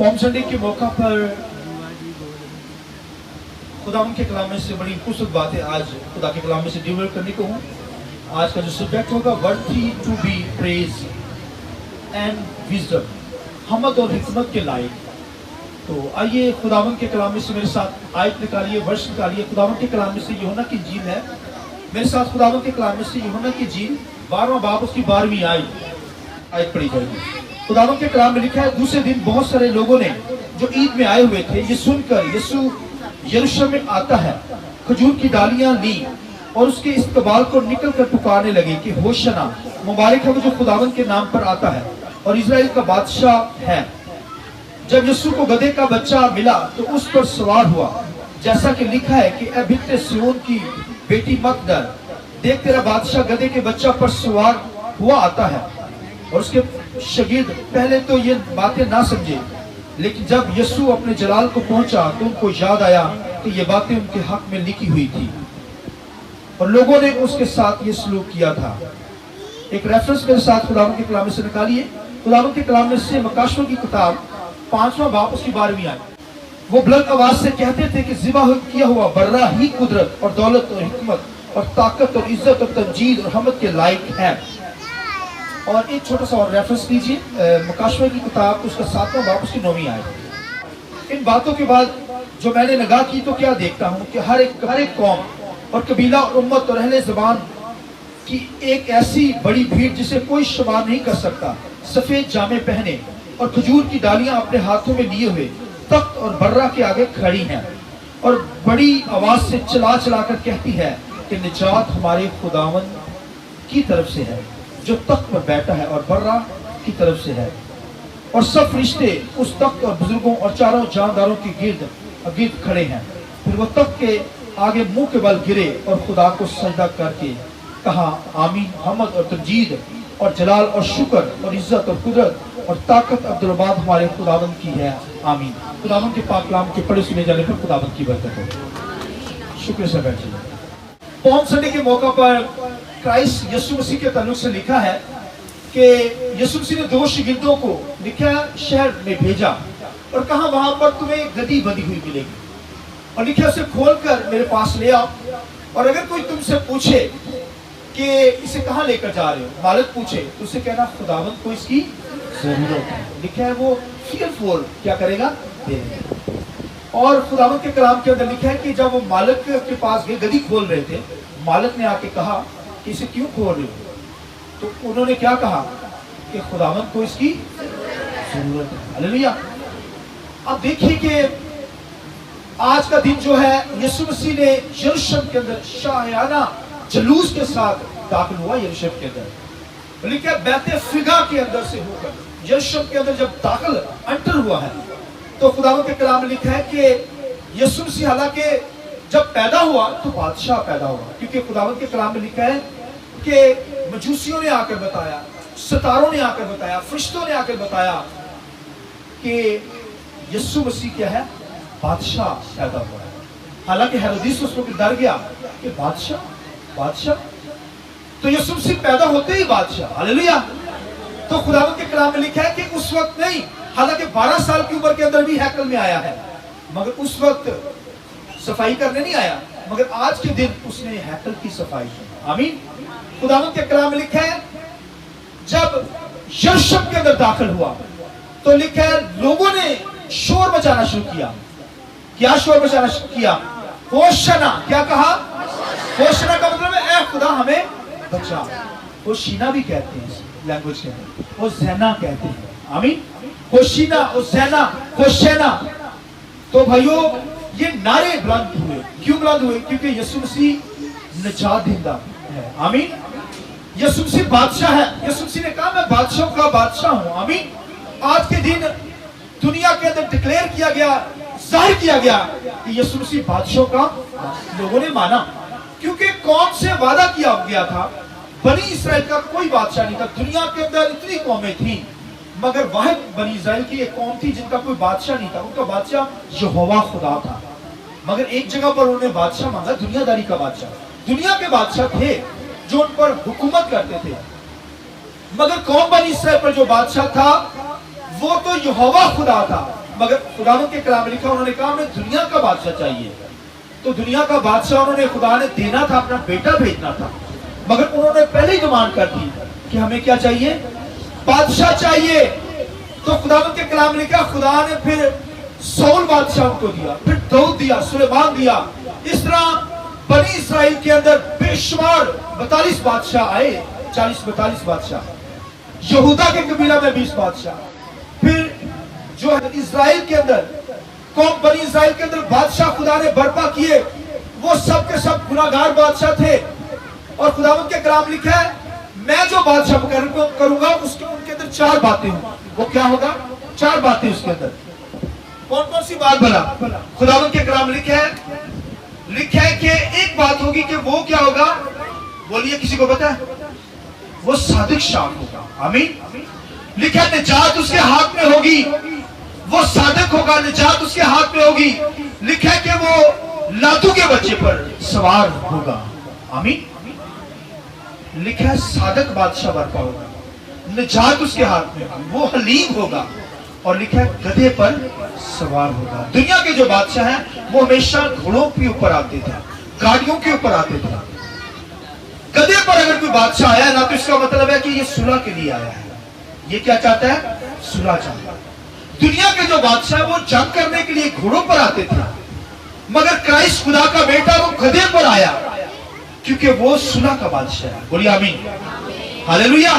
पॉम Sunday के मौका पर खुदा के कलाम में से बड़ी खूबसूरत बातें आज खुदा के कलाम में से डिलीवर करने को हूँ। आज का जो सब्जेक्ट होगा worthy to be praise and wisdom, हमद और हिकमत के लायक। तो आइए खुदावन के कलाम में से मेरे साथ आयत निकालिए, वर्ष निकालिए। खुदावन के कलाम में से यूहन्ना की इंजील है, मेरे साथ खुदावन के कलाम में से यूहन्ना की इंजील 12वां बाब उसकी 12वीं आयत पढ़ी जाएगी। खुदावन के कलाम में लिखा है, दूसरे दिन बहुत सारे लोगों ने जो ईद में आए हुए थे ये सुनकर यीशु यरूशलेम में आता है, खजूर की डालियां ली और उसके इस्तकबाल को निकल कर पुकारने लगे कि होशना, मुबारक है वो जो खुदावन के नाम पर आता है और इजराइल का बादशाह है। जब यीशु को गधे का बच्चा मिला तो उस पर सवार हुआ, जैसा कि लिखा है कि ए बिट्टे सिय्योन की बेटी मत डर, देख तेरा बादशाह गधे के बच्चा पर सवार हुआ आता है। और उसके शागिर्द पहले तो ये बातें ना समझे, लेकिन जब यीशु अपने जलाल को पहुंचा तो उनको याद आया कि ये बातें उनके हक में लिखी हुई थी और लोगों ने उसके साथ ये सलूक किया था। एक रेफरेंस मेरे साथ खुदावंद के कलाम में से निकालिए। खुदावंद के कलाम में से मकाशों की किताब 5वां बाब उसकी 12वीं आयत। वो बुलंद आवाज से कहते थे कि ज़िबा किया हुआ बर्रा ही कुदरत और दौलत और हिकमत और ताकत और इज्जत और तमजीद और हमद के लायक है। और एक छोटा सा और रेफरेंस लीजिए, मकाशवा की किताब उसका 7वां बाब उसकी 9वीं आयत। इन बातों के बाद जो मैंने निगाह की तो क्या देखता हूँ कि हर एक कौम और कबीला और उम्मत और अहले ज़बान की एक ऐसी बड़ी भीड़ जिसे कोई शुमार नहीं कर सकता, सफेद जामे पहने और खजूर की डालियां अपने हाथों में लिए हुए तख्त और बर्रा के आगे खड़ी हैं और बड़ी आवाज से चला चला कर कहती है कि निजात हमारे खुदावंद की तरफ से है जो तख्त पर बैठा है और बर्रा की तरफ से है। और सब फरिश्ते उस तख्त और बुजुर्गों और चारों जानदारों के गिर्द खड़े हैं। फिर वो तख्त के आगे मुंह के बल गिरे और खुदा को सजदा करके कहा, आमीन, हमद और तमजीद और जलाल और शुक्र और इज्जत और कुदरत और ताकत अब्दुलबाद हमारे खुदावंद की है, आमीन। खुदावंद के पाक कलाम के पढ़े सुने जाने पर खुदावंद की बरकत हो। शुक्र से बैठिए। पॉम संडे के मौका पर क्राइस्ट यीशु मसीह के ताल्लुक से लिखा है कि यीशु मसीह ने 2 शागिर्दों को लिखा शहर में भेजा और कहा वहां पर तुम्हें एक गद्दी बंधी हुई मिलेगी और लिखा उसे खोलकर मेरे पास ले आओ और अगर कोई तुमसे पूछे कि इसे कहाँ लेकर जा रहे हो, मालिक पूछे तो उसे कहना खुदावंद को इसकी जरूरत है। लिखा है वो fearful क्या करेगा, देगा। और खुदावंद के कलाम के अंदर लिखा है कि जब वो मालिक के पास गए, गद्दी खोल रहे थे, मालिक ने आके कहा कि इसे क्यों खोल रहे हो, तो उन्होंने क्या कहा कि खुदावंद को इसकी जरूरत है। हालेलुया। अब देखिए कि आज का दिन जो है यीशु मसीह ने यरूशलेम के अंदर शाहियाना जुलूस के साथ दाखिल हुआ। यरूशलेम के अंदर लिखा बैते फिगा के अंदर से होकर यरूशलेम के अंदर जब दाखिल एंटर हुआ है तो खुदावंद के कलाम में लिखा है कि यीशु मसीह हालांकि जब पैदा हुआ तो बादशाह पैदा हुआ, क्योंकि खुदावंद के कलाम में लिखा है कि मजूसियों ने आकर बताया, सितारों ने आकर बताया, फरिश्तों ने आकर बताया कि यीशु मसीह क्या है, बादशाह पैदा हुआ है। हालांकि हेरोदेस उस वक्त डर गया कि बादशाह तो यीशु मसीह पैदा होते ही बादशाह। हालेलुया। तो खुदावंद के कलाम में लिखा है कि उस वक्त नहीं, हालांकि 12 साल की उम्र के अंदर भी हैकल में आया है, मगर उस वक्त सफाई करने नहीं आया, मगर आज के दिन उसने हैकल की सफाई की। आमीन। खुदावंद के कलाम में लिखा है जब यरूशलेम के अंदर दाखिल हुआ तो लिखा है लोगों ने शोर मचाना शुरू किया। क्या शोर मचाना शुरू किया? होशना। क्या कहा? होशना का मतलब है ऐ खुदा हमें बचा। होशीना भी कहते हैं इस लैंग्वेज के अंदर, वो ज़ैना कहते हैं। आमीन। होशीना और ज़ैना, होशना। तो भाइयों ये नारे बुलंद हुए। क्यों बुलंद हुए? क्योंकि यीशु मसीह निजात देता है। आमीन। यीशु मसीह बादशाह है। यीशु मसीह ने कहा मैं बादशाह का बादशाह हूं। आमीन। आज के दिन दुनिया के अंदर डिक्लेयर किया गया, जाहिर किया गया कि यीशु मसीह बादशाह का लोगों ने माना, क्योंकि कौम से वादा किया गया था बनी इसराइल का कोई बादशाह नहीं था। दुनिया के अंदर इतनी कौमें थी मगर वाहिद बनी इसराइल की एक कौम थी जिनका कोई बादशाह नहीं था। उनका बादशाह यहोवा खुदा था, मगर एक जगह पर उन्होंने बादशाह मांगा, दुनियादारी का बादशाह। दुनिया के बादशाह थे जो उन पर हुकूमत करते थे, मगर कौम बनी इसराइल पर जो बादशाह था वो तो यहोवा खुदा था, मगर खुदावंद के कलाम में लिखा, उन्होंने कहा हमें दुनिया का बादशाह चाहिए। तो दुनिया का बादशाह उन्होंने, खुदा ने देना था, अपना बेटा भेजना था, मगर उन्होंने पहले ही डिमांड कर दी कि हमें क्या चाहिए, बादशाह चाहिए। तो खुदावंद के कलाम में लिखा, खुदा ने फिर सौल बादशाह उनको दिया, फिर दाऊद दिया, सुलेमान दिया। इस तरह बनी इसराइल के अंदर बेशुमार 42 बादशाह आए, 40-42 बादशाह। यहूदा के कबीला में 20 बादशाह। फिर जो है इजराइल के अंदर, कौम बनी इजराइल के अंदर बादशाह खुदा ने बर्पा किए, वो सब के सब गुनाहगार बादशाह थे। और खुदावंद के कलाम लिखा है, मैं जो बादशाह करूंगा उसके उनके अंदर 4 बातें होंगी। वो क्या होगा? 4 बातें उसके अंदर। कौन कौन सी बात भला? खुदावंद के कलाम लिखा है कि एक बात होगी कि वो क्या होगा? बोलिए, किसी को पता है? वो सादिक शाख होगा। आमीन। लिखा है निजात उसके हाथ में होगी, वो सादिक होगा, निजात उसके हाथ में होगी। लिखा है कि वो लातू के बच्चे पर सवार होगा। आमीन। लिखा है सादिक बादशाह बर्पा होगा, निजात उसके हाथ में होगी, वो हलीम होगा। और लिखा है गधे पर सवार होगा। दुनिया के जो बादशाह हैं वो हमेशा घोड़ों के ऊपर आते थे, गाड़ियों के ऊपर आते थे। गधे पर अगर कोई बादशाह आया ना, तो इसका मतलब है कि ये सुलह के लिए आया है। ये क्या चाहता है? सुलह चाहता है। दुनिया के जो बादशाह वो जंग करने के लिए घोड़ों पर आते थे, मगर क्राइस्ट खुदा का बेटा वो गधे पर आया, क्योंकि वो सुलह का बादशाह है। बोलिए आमीन। Hallelujah,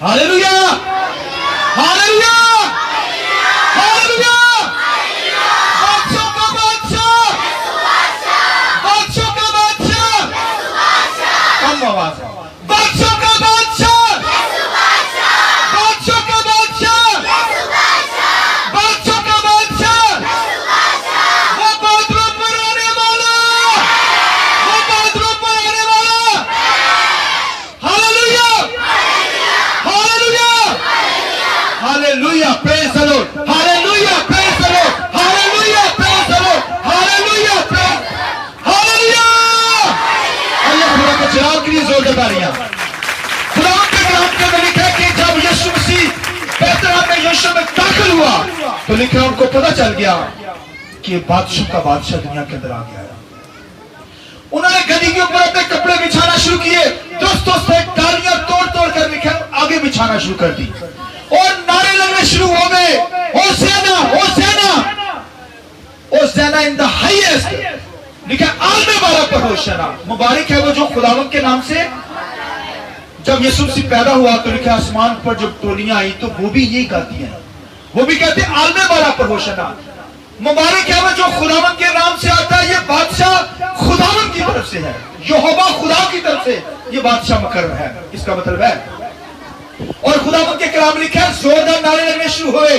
hallelujah, hallelujah, hallelujah. बादशाह का बादशाह, बादशाह का बादशाह, कम आवाज, बादशाह का बादशाह, बादशाह का बादशाह, बादशाह का बादशाह, वो बादलों पर आने वाला, वो बादलों पर आने वाला। Hallelujah, hallelujah, hallelujah, praise the Lord, hallelujah, praise the Lord, hallelujah, praise the Lord, hallelujah, praise, hallelujah. अल्लाह खुदा के जलाल के लिए जोरदार तालियां। खुदा के कलाम के अंदर लिखा है कि जब यीशु मसीह बैतलहम में यीशु में दाखिल हुआ, तो लिखा उनको पता चल गया कि बादशाह का बादशाह दुनिया के अंदर आ गया है। उन्होंने गदी के ऊपर अपने कपड़े बिछाना शुरू किए, दोस्तों से डालियां तोड़ तोड़ कर लिखा आगे बिछाना शुरू कर दी, और नारे लगने शुरू हो गए, होसेना, होसेना, होसेना इन द हाईएस्ट। लिखा आलमे वाला पर होसेना, मुबारक है वो जो खुदावंद के नाम से। जब यीशु मसीह पैदा हुआ तो लिखा आसमान पर जब टोलियां आई तो वो भी यही गाती हैं, वो भी कहते हैं आलमे वाला पर होसेना। मुबारक है वो जो खुदावंद के नाम से आता है। ये बादशाह खुदावंद की तरफ से है, यहोवा खुदा की तरफ से ये बादशाह मुकर्रर है, इसका मतलब है। और खुदावंद के कलाम लिखा है, जोरदार नारे लगने शुरू हुए,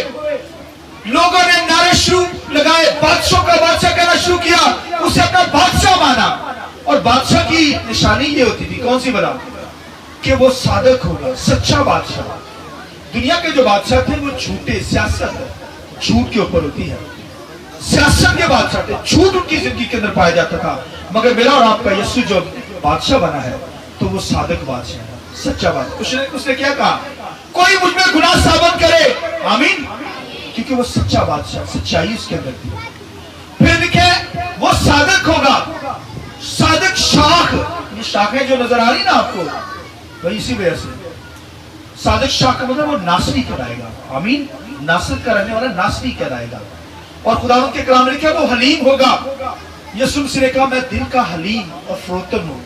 लोगों ने नारे शुरू लगाए, बादशाह का बादशाह कहना शुरू किया, उसे अपना बादशाह माना। और बादशाह की निशानी ये होती थी, कौन सी बला? कि वो सादक होगा, सच्चा बादशाह। दुनिया के जो बादशाह थे वो झूठे, सियासत झूठ के ऊपर होती है, सियासत के बादशाह थे, झूठ उनकी जिंदगी के अंदर पाया जाता था। मगर मेरा और आपका यीशु जो बादशाह बना है तो वो सादक बादशाह है, सच्चा बादशाह। उसने क्या कहा? कोई मुझ में गुनाह साबित करे, आमीन, क्योंकि वो सच्चा बादशाह, सच्चाई उसके अंदर थी। फिर लिखे वो सादक होगा, सादक शाख। ये शाखें जो नजर आ रही ना आपको, वही इसी वजह से सादक शाख का मतलब वो नासरी कहलाएगा। आमीन, नासर का रहने वाला नासरी कहलाएगा। और खुदावंद के कलाम में लिखा वो हलीम होगा। यीशु मसीह ने कहा मैं दिल का हलीम और फरोतन हूं,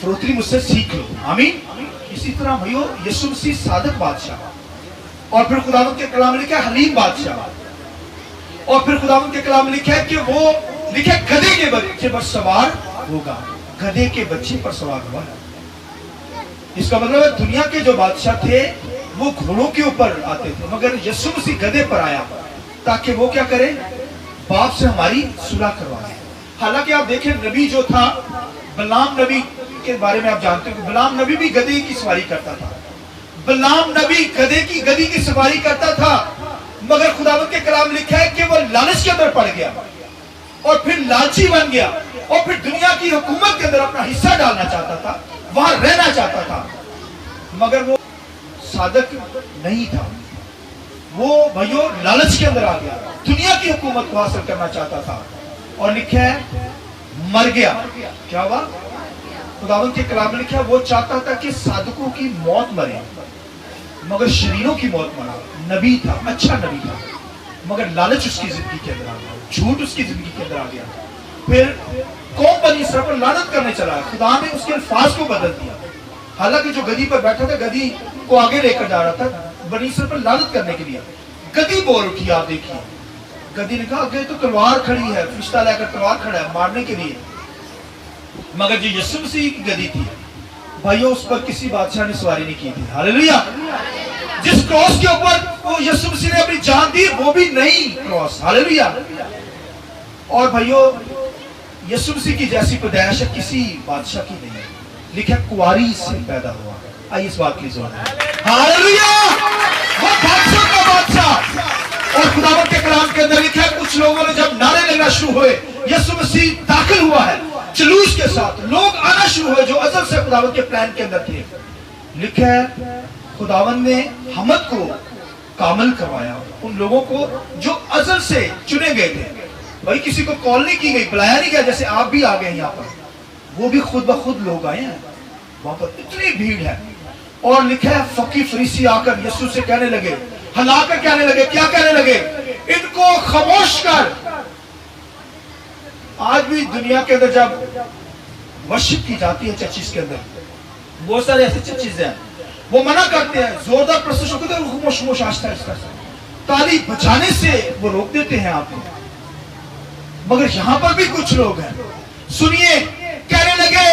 फरोतनी मुझसे सीख लो। आमीन। इसी तरह भाइयों यीशु मसीह सादक बादशाह, और फिर खुदावंद के कलाम में लिखा है हलीम बादशाह। और फिर खुदावंद के कलाम में लिखा है कि वो लिखा है गधे के बच्चे पर सवार होगा, गधे के बच्चे पर सवार हुआ है। इसका मतलब है दुनिया के जो बादशाह थे वो घोड़ों के ऊपर आते थे, मगर यीशु मसीह गधे पर आया ताकि वो क्या करे? बाप से हमारी सुलह करवाए। हालांकि आप देखें नबी जो था बलाम नबी के बारे में आप जानते हो कि बलाम नबी भी गधे की सवारी करता था। बलाम नबी गधी की सवारी करता था, मगर खुदावंद के कलाम लिखा है कि वो लालच के अंदर पड़ गया और फिर लालची बन गया और फिर दुनिया की हुकूमत के अंदर अपना हिस्सा डालना चाहता था, वहां रहना चाहता था, मगर वो सादक नहीं था। وہ بھائیوں لالچ کے اندر آ گیا, دنیا کی حکومت کو حاصل کرنا چاہتا تھا, اور لکھا ہے مر گیا. کیا ہوا؟ خداوند کے کلام میں لکھا ہے وہ چاہتا تھا کہ صادقوں کی موت مرے مگر شریروں کی موت مرا. نبی تھا, اچھا نبی تھا, مگر لالچ اس کی زندگی کے اندر آ گیا, جھوٹ اس کی زندگی کے اندر آ گیا. پھر قوم بنی اسرائیل پر لعنت کرنے چلا. خدا نے اس کے الفاظ کو بدل دیا. حالانکہ جو گدی پر بیٹھا تھا, گدی کو آگے لے کر جا رہا تھا بنی اسرائیل پر لعنت کرنے کے لیے. گدی بول اٹھی, آپ دیکھیے, گدی نے کہا کہ تو تلوار کھڑی ہے, فرشتہ لے کر تلوار کھڑا ہے مارنے کے لیے. مگر جو یسوع مسیح کی گدی تھی بھائیوں, اس پر کسی بادشاہ نے سواری نہیں کی تھی. ہاللیلویہ. جس کراس کے اوپر وہ یسوع مسیح نے اپنی جان دی وہ بھی نئی کراس. ہاللیلویہ. اور بھائیوں یسوع مسیح کی جیسی پیدائش کسی بادشاہ کی نہیں ہے. لکھا کنواری سے پیدا ہوا. آئیے اس بات کی زور ہے. ہاللیلویہ. وہ بادشاہ کا بادشاہ. اور خداوند کے کلام کے اندر لکھا ہے کچھ لوگوں نے جب نعرے لگنا شروع ہوئے, یسوع مسیح داخل ہوا ہے جلوس کے ساتھ, لوگ آنا شروع ہوئے جو ازل سے خداوند کے پلان کے اندر تھے. لکھا ہے خداوند نے حمد کو کامل کروایا, ان لوگوں کو جو ازل سے چنے گئے تھے. بھائی کسی کو کال نہیں کی گئی, بلایا نہیں گیا, جیسے آپ بھی آ گئے ہیں یہاں پر, وہ بھی خود بخود لوگ آئے ہیں. وہاں پر اتنی بھیڑ ہے. اور لکھا ہے فقی فریسی آ کر یسوع سے کہنے لگے, ہلا کر کہنے لگے, کیا کہنے لگے, ان کو خاموش کر. آج بھی دنیا کے اندر جب ورشپ کی جاتی ہے چرچز کے اندر, بہت سارے ایسے چرچز ہیں وہ منع کرتے ہیں, زوردار پرستش ہوتے ہیں, خاموش خاموش آہستہ آہستہ تالی بجانے سے وہ روک دیتے ہیں آپ کو. مگر یہاں پر بھی کچھ لوگ ہیں, سنیے, کہنے لگے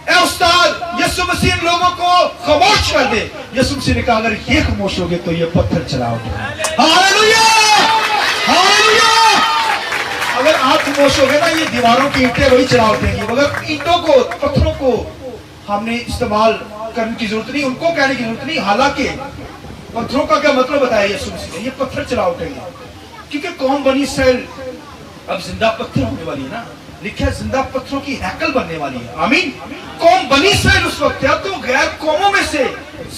اے استاد یسوع مسیح ان لوگوں کو خاموش کر دے. یسوع مسیح نے کہا اگر یہ خاموش ہوگے تو یہ پتھر چلاؤ گے. ہاللیلویہ. ہاللیلویہ. اگر آپ خاموش ہوگے نا, یہ دیواروں کی اینٹیں وہی چلا اٹھیں گی, مگر اینٹوں کو, پتھروں کو ہم نے استعمال کرنے کی ضرورت نہیں, ان کو کہنے کی ضرورت نہیں. حالانکہ پتھروں کا کیا مطلب بتایا یسوع مسیح نے, یہ پتھر چلا اٹھیں گے, کیونکہ قوم بنی اسرائیل اب زندہ پتھر ہونے والی ہے نا. لکھا ہے زندہ پتھروں کی ہیکل بننے والی ہے. آمین. قوم بنی اسرائیل اس وقت تھا تو غیر قوموں میں سے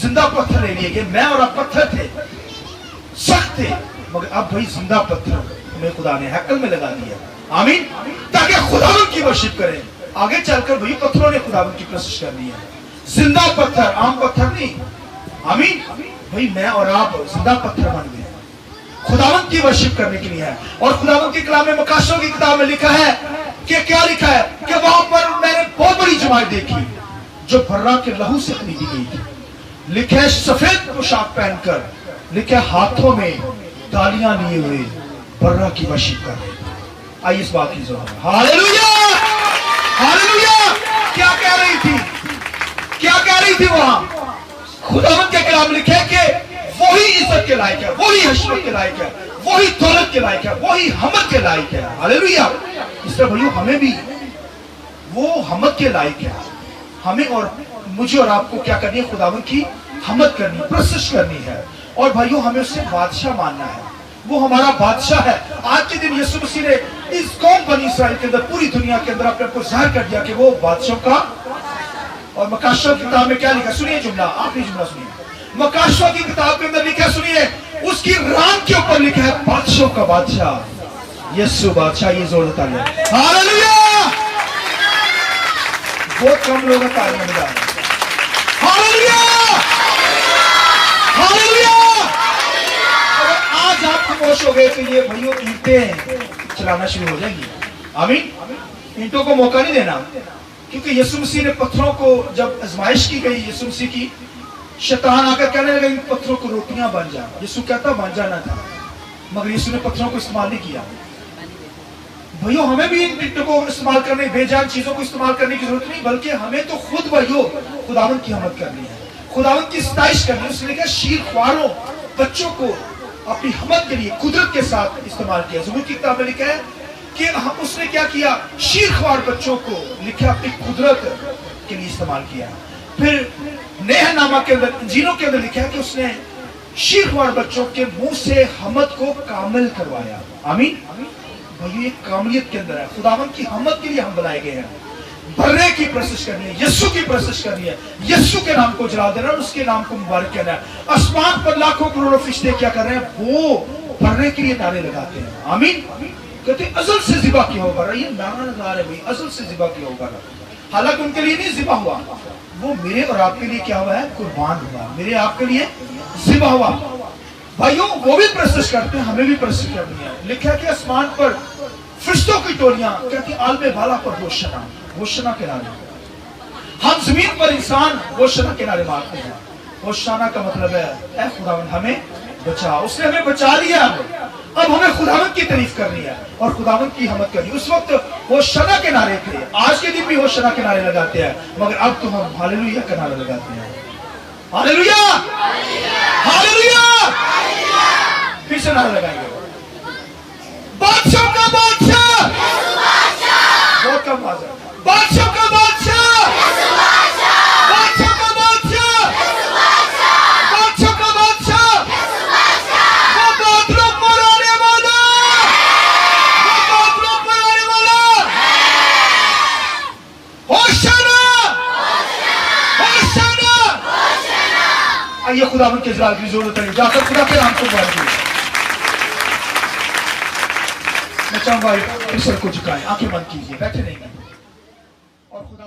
زندہ پتھر لے لیے گئے. میں اور آپ پتھر تھے, سخت تھے, مگر اب بھائی زندہ پتھر ہمیں خدا نے ہیکل میں لگا دیا. آمین. تاکہ خداوند کی ورشپ کریں. آگے چل کر بھائی پتھروں نے خداوند کی پرستش کرنی ہے. زندہ پتھر, عام پتھر نہیں. آمین. بھائی میں اور آپ زندہ پتھر بن گئے, خداوند کی ورشپ کرنے کے لیے ہے. اور خداوند کے کلام میں مکاشوں کی کتاب میں لکھا ہے کہ کیا لکھا ہے کہ وہاں پر میں نے بہت بڑی جماعت دیکھی جو برا کے لہو سے خریدی گئی تھی. لکھا ہے سفید پوشاک پہن کر, لکھا ہے ہاتھوں میں تالیاں لیے ہوئے برا کی ورشپ کر رہے. آئیے اس بات کی ضرورت ہے. ہاللیلویہ. ہاللیلویہ. کیا کہہ رہی تھی, کیا کہہ رہی تھی وہاں؟ خداوند کے کلام لکھے کہ وہی عزت کے لائق ہے, وہی حشمت کے لائق ہے, وہی دولت کے لائق ہے, وہی حمد کے لائق ہے. ہاللیلویہ. اس طرح بھائیو ہمیں بھی وہ حمد کے لائق ہے. ہمیں اور مجھے اور آپ کو کیا کرنی ہے, خداوند کی حمد کرنی, پرستش کرنی ہے. اور بھائیو ہمیں اسے بادشاہ ماننا ہے, وہ ہمارا بادشاہ ہے. آج کے دن یسوع مسیح نے اس قوم بنی اسرائیل کے اندر پوری دنیا کے اندر اپنے کو ظاہر کر دیا کہ وہ بادشاہ کا. اور مکاشفہ کی کتاب میں کیا لکھا, سنیے جملہ, آخری جملہ سنیے. مکاشفہ کی کتاب کے اندر لکھا, سنیے, اس کی ران کے اوپر لکھا ہے بادشاہوں کا بادشاہ یسوع بادشاہ. یہ زور دیتا ہے. ہاللیلویہ. بہت کم لوگ تعلیم میں جا رہے ہیں. ہاللیلویہ. ہاللیلویہ. اگر آج آپ خاموش ہو گئے تو یہ بھائیوں اینٹیں چلانا شروع ہو جائیں گی. آمین. اینٹوں کو موقع نہیں دینا, کیونکہ یسوع مسیح نے پتھروں کو جب آزمائش کی گئی یسوع مسیح کی, شیطان آ کر کہنے لگا ان پتھروں کو روٹیاں بن جا. یسوع کہتا بن جانا تھا, مگر یسوع نے پتھروں کو استعمال نہیں کیا. بھائیو ہمیں بھی ان اینٹوں کو استعمال کرنے, بے جان چیزوں کو استعمال کرنے کی ضرورت نہیں, بلکہ ہمیں تو خود بھائیو خداوند کی حمد کرنی ہے, خداوند کی ستائش کرنی ہے. اس نے کہا شیر خواروں بچوں کو اپنی حمد کے لیے قدرت کے ساتھ استعمال کیا. زبور کی کتاب میں لکھا ہے کہ اس نے کیا کیا, شیر خوار بچوں کو لکھا اپنی قدرت کے لیے استعمال کیا. پھر نیا نامہ کے اندر, انجیلوں کے اندر لکھا ہے کہ اس نے شیر خوار بچوں کے منہ سے حمد کو کامل کروایا. آمین. بھائی یہ کاملیت کے اندر ہے, خداوند کی حمد کے لیے ہم بنائے گئے ہیں. बर्रे की प्रशिश करनी है, यीशु की प्रशिश करनी है, यीशु के नाम को जला देना और उसके नाम को मुबारक कहना है। आसमान पर लाखों करोड़ों फरिश्ते क्या कर रहे हैं? वो बर्रे के लिए नारे लगाते हैं। आमीन। कहते हैं अज़ल से ज़िबा किया हुआ बर्रा, ये नारा लगा रहे भाई, अज़ल से ज़िबा किया हुआ बर्रा। हालांकि उनके लिए नहीं ज़िबा हुआ, वो मेरे और आपके लिए क्या हुआ है? कुर्बान हुआ, मेरे आपके लिए ज़िबा हुआ। भाइयों, वो भी प्रशिश करते हैं, हमें भी प्रशिश करनी है। लिखा है कि आसमान पर फरिश्तों की टोलियां कहती आलमे वाला पर होशना के नारे। हम जमीन पर इंसान होशना के नारे मारते हैं। होशना का मतलब है ऐ खुदावंद हमें बचा। उसने हमें बचा लिया, अब हमें खुदावंद की तारीफ करनी है और खुदावंद की हमद करनी है। उस वक्त होशना के नारे थे, आज के दिन भी होशना के नारे लगाते हैं, मगर अब तो हम हालेलुया के नारे लगाते हैं। Hallelujah, hallelujah. फिर से नारा लगाएंगे, बादशाह का बादशाह, बहुत कम बात है, बादशाह का बादशाह, बादशाह का बादशाह, बादशाह का बादशाह, वो बादलों पर आने वाला, वो बादलों पर आने वाला। होशाना, होशाना। आइए खुदावंद के जलाल की जरूरत है, जाकर खुदा के नाम को मुबारक। मैं चाहूंगा फिर सर को झुकाएं, आंखें बंद कीजिए, बैठे रहेंगे और खुदा